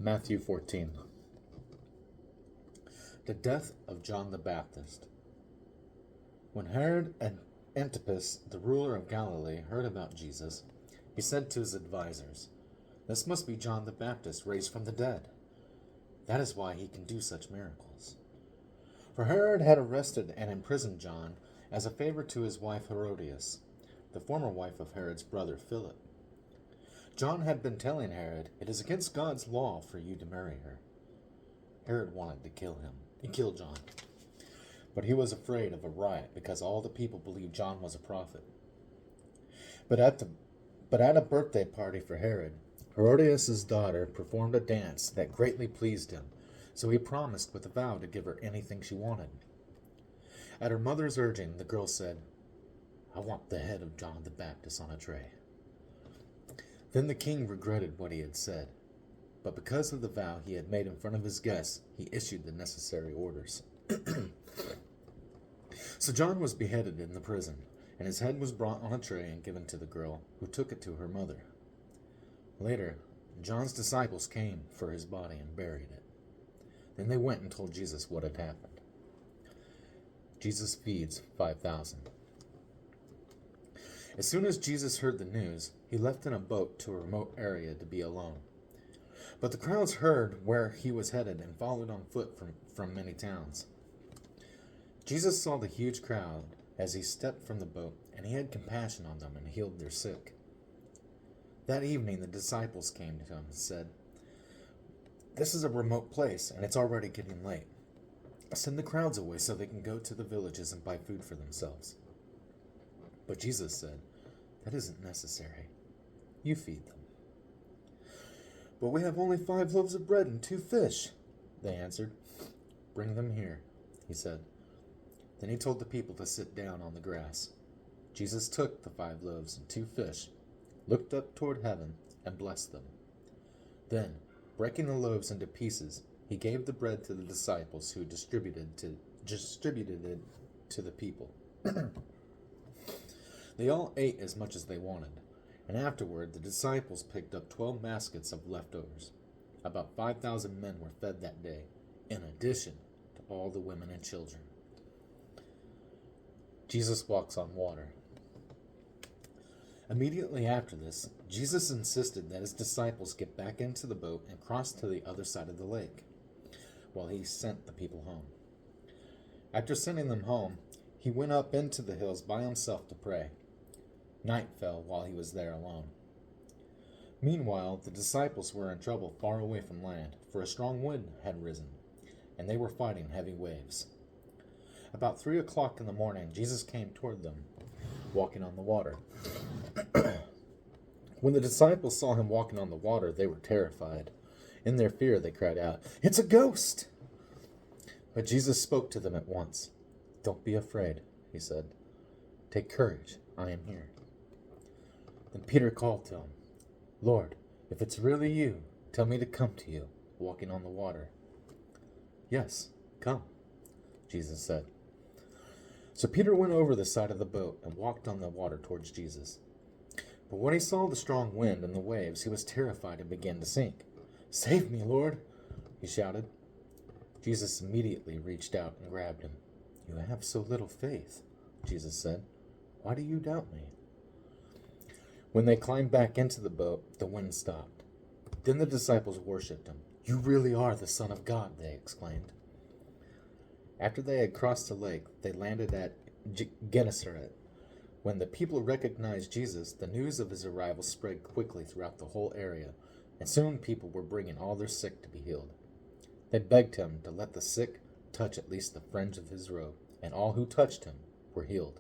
Matthew 14. The death of John the Baptist. When Herod Antipas, the ruler of Galilee, heard about Jesus, he said to his advisers, "This must be John the Baptist raised from the dead. That is why he can do such miracles." For Herod had arrested and imprisoned John as a favor to his wife Herodias, the former wife of Herod's brother Philip. John had been telling Herod, "It is against God's law for you to marry her." Herod wanted to kill him. He killed John. But he was afraid of a riot because all the people believed John was a prophet. But at a birthday party for Herod, Herodias' daughter performed a dance that greatly pleased him, so he promised with a vow to give her anything she wanted. At her mother's urging, the girl said, "I want the head of John the Baptist on a tray." Then the king regretted what he had said, but because of the vow he had made in front of his guests, he issued the necessary orders. So John was beheaded in the prison, and his head was brought on a tray and given to the girl, who took it to her mother. Later, John's disciples came for his body and buried it. Then they went and told Jesus what had happened. Jesus feeds 5,000. As soon as Jesus heard the news, he left in a boat to a remote area to be alone. But the crowds heard where he was headed and followed on foot from many towns. Jesus saw the huge crowd as he stepped from the boat, and he had compassion on them and healed their sick. That evening the disciples came to him and said, "This is a remote place, and it's already getting late. Send the crowds away so they can go to the villages and buy food for themselves." But Jesus said, "That isn't necessary. You feed them." "But we have only 5 loaves of bread and 2 fish," they answered. "Bring them here," he said. Then he told the people to sit down on the grass. Jesus took the 5 loaves and 2 fish, looked up toward heaven, and blessed them. Then, breaking the loaves into pieces, he gave the bread to the disciples, who distributed it to the people. They all ate as much as they wanted, and afterward the disciples picked up 12 baskets of leftovers. About 5,000 men were fed that day, in addition to all the women and children. Jesus walks on water. Immediately after this, Jesus insisted that his disciples get back into the boat and cross to the other side of the lake, while he sent the people home. After sending them home, he went up into the hills by himself to pray. Night fell while he was there alone. Meanwhile, the disciples were in trouble far away from land, for a strong wind had risen, and they were fighting heavy waves. About 3 o'clock in the morning, Jesus came toward them, walking on the water. When the disciples saw him walking on the water, they were terrified. In their fear, they cried out, "It's a ghost!" But Jesus spoke to them at once. "Don't be afraid," he said. "Take courage, I am here." Then Peter called to him, "Lord, if it's really you, tell me to come to you, walking on the water." "Yes, come," Jesus said. So Peter went over the side of the boat and walked on the water towards Jesus. But when he saw the strong wind and the waves, he was terrified and began to sink. "Save me, Lord," he shouted. Jesus immediately reached out and grabbed him. "You have so little faith," Jesus said. "Why do you doubt me?" When they climbed back into the boat, the wind stopped. Then the disciples worshipped him. "You really are the Son of God," they exclaimed. After they had crossed the lake, they landed at Gennesaret. When the people recognized Jesus, the news of his arrival spread quickly throughout the whole area, and soon people were bringing all their sick to be healed. They begged him to let the sick touch at least the fringe of his robe, and all who touched him were healed.